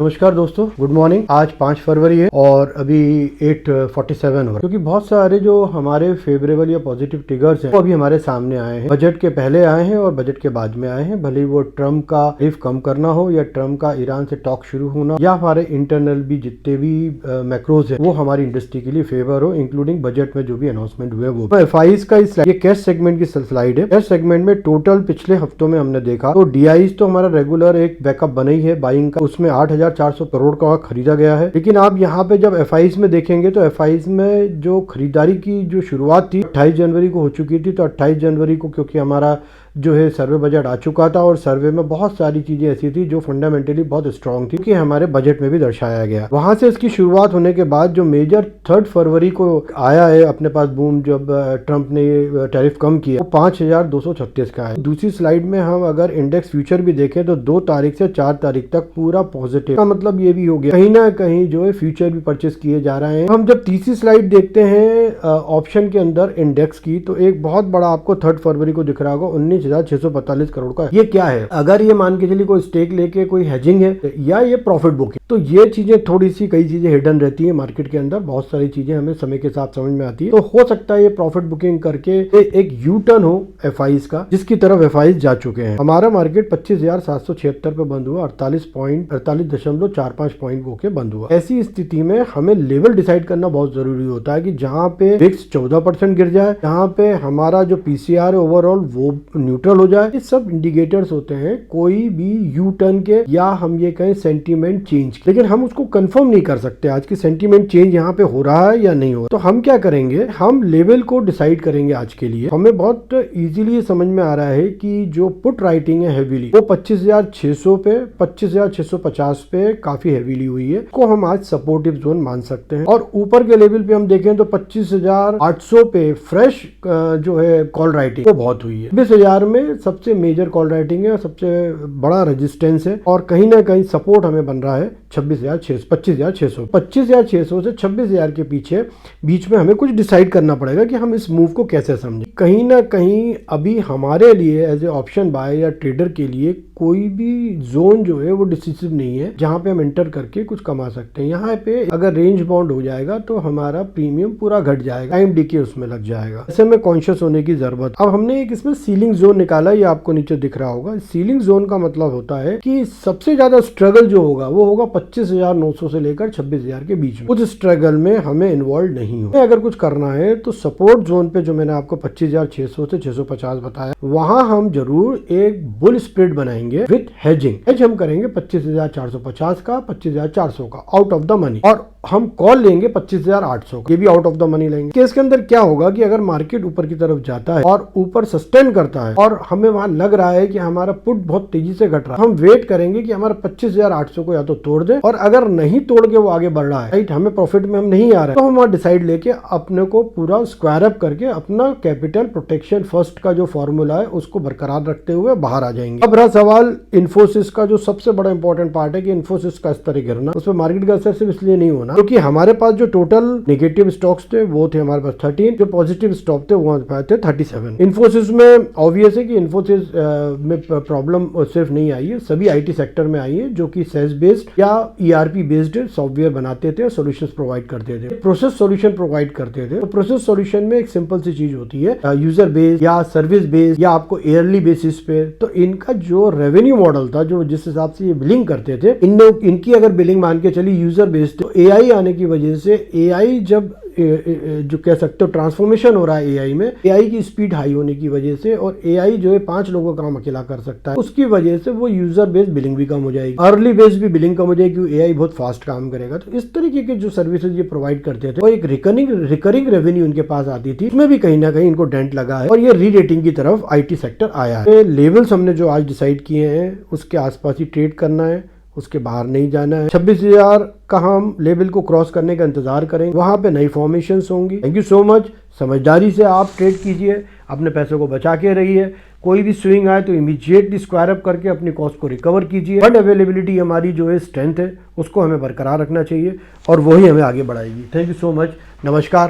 नमस्कार दोस्तों, good morning. आज 5 फरवरी है और अभी 8:47 हो रहा है, क्योंकि बहुत सारे जो हमारे फेवरेबल या पॉजिटिव ट्रिगर्स हैं वो अभी हमारे सामने आए हैं। बजट के पहले आए हैं और बजट के बाद में आए हैं, भले वो ट्रम्प का टैरिफ कम करना हो या ट्रम्प का ईरान से टॉक शुरू होना या हमारे इंटरनल भी जितने भी मैक्रोज है वो हमारी इंडस्ट्री के लिए फेवर हो, इंक्लूडिंग बजट में जो भी अनाउंसमेंट हुए वो। एफआईज का ये कैश सेगमेंट की स्लाइड है। कैश सेगमेंट में टोटल पिछले हफ्तों में हमने देखा तो डीआईज तो हमारा रेगुलर एक बैकअप बना ही है बाइंग का, उसमें 8,400 करोड़ का खरीदा गया है। लेकिन आप यहाँ पे जब एफआईज में देखेंगे तो एफआईज में जो खरीदारी की जो शुरुआत थी 28 जनवरी को हो चुकी थी। तो 28 जनवरी को क्योंकि हमारा जो है सर्वे बजट आ चुका था और सर्वे में बहुत सारी चीजें ऐसी थी जो फंडामेंटली बहुत स्ट्रांग थी, क्योंकि हमारे बजट में भी दर्शाया गया। वहां से इसकी शुरुआत होने के बाद जो मेजर 3 फरवरी को आया है अपने पास बूम, जब ट्रंप ने टैरिफ कम किया, वो 5,236 का है। दूसरी स्लाइड में हम अगर इंडेक्स फ्यूचर भी देखें तो 2 तारीख से 4 तारीख तक पूरा पॉजिटिव का मतलब ये भी हो गया, कहीं ना कहीं जो है फ्यूचर भी परचेस किए जा रहे हैं। हम जब तीसरी स्लाइड देखते हैं ऑप्शन के अंदर इंडेक्स की, तो एक बहुत बड़ा आपको 3 फरवरी को दिख रहा होगा 19,645 करोड़ का। ये क्या है? अगर ये मान के चलिए कोई स्टेक लेके कोई हेजिंग है या ये प्रॉफिट बुकिंग, तो ये चीजें थोड़ी सी कई चीजें हिडन रहती है मार्केट के अंदर। बहुत सारी चीजें हमें समय के साथ समझ में आती है। तो हो सकता है ये प्रॉफिट बुकिंग करके एक यू टर्न हो एफआईज का, जिसकी तरफ एफआईज जा चुके हैं। हमारा मार्केट 25,776 पे बंद हुआ, 48.45 पॉइंट होके बंद हुआ। ऐसी स्थिति में हमें लेवल डिसाइड करना बहुत जरूरी होता है कि जहां पे विक्स 14% गिर जाए, जहां पे हमारा जो पीसीआर है ओवरऑल वो न्यूट्रल हो जाए। ये सब इंडिकेटर्स होते हैं कोई भी यू टर्न के, या हम ये कहें सेंटीमेंट चेंज। लेकिन हम उसको कंफर्म नहीं कर सकते आज की सेंटीमेंट चेंज यहाँ पे हो रहा है या नहीं हो रहा। तो हम क्या करेंगे, हम लेवल को डिसाइड करेंगे आज के लिए। हमें बहुत इजीली समझ में आ रहा है कि जो पुट राइटिंग है हेवीली, वो 25,600 पे 25,650 पे काफी हेवीली हुई है, को हम आज सपोर्टिव जोन मान सकते हैं। और ऊपर के लेवल पे हम देखें तो 25,800 पे फ्रेश जो है कॉल राइटिंग वो बहुत हुई है। 20,000 में सबसे मेजर कॉल राइटिंग है, सबसे बड़ा रेजिस्टेंस है, और कहीं ना कहीं सपोर्ट हमें बन रहा है 25,600 से 26,000 के पीछे बीच में हमें कुछ डिसाइड करना पड़ेगा कि हम इस मूव को कैसे समझें। कहीं ना कहीं अभी हमारे लिए एज ए ऑप्शन बाय या ट्रेडर के लिए कोई भी जोन जो है वो डिसिसिव नहीं है जहां पे हम एंटर करके कुछ कमा सकते हैं। यहाँ पे अगर रेंज बाउंड हो जाएगा तो हमारा प्रीमियम पूरा घट जाएगा, टाइम डीके उसमें लग जाएगा। ऐसे में कॉन्शियस होने की जरूरत। अब हमने एक इसमें सीलिंग जोन निकाला, ये आपको नीचे दिख रहा होगा। सीलिंग जोन का मतलब होता है कि सबसे ज्यादा स्ट्रगल जो होगा वो होगा 25,900 से लेकर 26,000 के बीच में। उस स्ट्रगल में हमें इन्वॉल्व नहीं हो। अगर कुछ करना है तो सपोर्ट जोन पे जो मैंने आपको 25,600 से 650 बताया, वहां हम जरूर एक बुल स्प्रेड बनाएंगे विथ हेजिंग। हेज हम करेंगे 25,450 का, 25,400 का आउट ऑफ द मनी, और हम कॉल लेंगे 25,800 का, ये भी आउट ऑफ द मनी लेंगे। केस के अंदर क्या होगा कि अगर मार्केट ऊपर की तरफ जाता है और ऊपर सस्टेन करता है और हमें वहां लग रहा है कि हमारा पुट बहुत तेजी से घट रहा है, हम वेट करेंगे कि हमारा 25,800 को या तो तोड़ दे, और अगर नहीं तोड़ के वो आगे बढ़ रहा है, राइट, हमें प्रॉफिट में हम नहीं आ रहे, तो हम वहां डिसाइड लेके अपने को पूरा स्क्वायर अप करके अपना कैपिटल प्रोटेक्शन फर्स्ट का जो फॉर्मूला है उसको बरकरार रखते हुए बाहर आ जाएंगे। अब रहा सवाल इन्फोसिस का, जो सबसे बड़ा इंपॉर्टेंट पार्ट है कि इन्फोसिस का इस तरह गिरना, उसमें मार्केट का असर सिर्फ इसलिए नहीं होना क्योंकि हमारे पास जो टोटल नेगेटिव स्टॉक्स थे वो थे हमारे पास 13, जो पॉजिटिव स्टॉक थे वो थे 37। इन्फोसिस में ऑब्वियस है कि इन्फोसिस में प्रॉब्लम सिर्फ नहीं आई है, सभी आईटी सेक्टर में आई है जो कि सेस बेस्ड या ईआरपी बेस्ड सॉफ्टवेयर बनाते थे, सॉल्यूशंस प्रोवाइड करते थे, प्रोसेस सॉल्यूशन प्रोवाइड करते थे। तो प्रोसेस सॉल्यूशन में एक सिंपल सी चीज होती है यूजर बेस्ड या सर्विस बेस्ड या आपको ईयरली बेसिस पे। तो इनका जो रेवेन्यू मॉडल था, जो जिस हिसाब से ये बिलिंग करते थे, इनकी अगर बिलिंग मान के चली यूजर बेस्ड, तो एआई आने की वजह से एआई जब जो कह सकते हो ट्रांसफॉर्मेशन हो रहा है एआई में, एआई की स्पीड हाई होने की वजह से, और एआई जो है 5 लोगों का काम अकेला कर सकता है, उसकी वजह से वो यूजर बेस्ड बिलिंग भी कम हो जाएगी, अर्ली बेस्ड भी बिलिंग कम हो जाएगी क्योंकि एआई बहुत फास्ट काम करेगा। तो इस तरीके के जो सर्विसेज ये प्रोवाइड करते थे, वो एक रिकरिंग रेवेन्यू इनके पास आती थी, इसमें भी कहीं ना कहीं इनको डेंट लगा है और ये री रेटिंग की तरफ आईटी सेक्टर आया है। लेवल्स हमने जो आज डिसाइड किए हैं उसके आसपास ही ट्रेड करना है, उसके बाहर नहीं जाना है। 26,000 का हम लेवल को क्रॉस करने का इंतजार करेंगे, वहां पे नई फॉर्मेशंस होंगी। Thank you so much. समझदारी से आप ट्रेड कीजिए, अपने पैसों को बचा के रहिए। कोई भी स्विंग आए तो इमीडिएटली स्क्वायर अप करके अपनी कॉस्ट को रिकवर कीजिए। फंड अवेलेबिलिटी हमारी जो है स्ट्रेंथ है, उसको हमें बरकरार रखना चाहिए और वही हमें आगे बढ़ाएगी। Thank you so much. नमस्कार।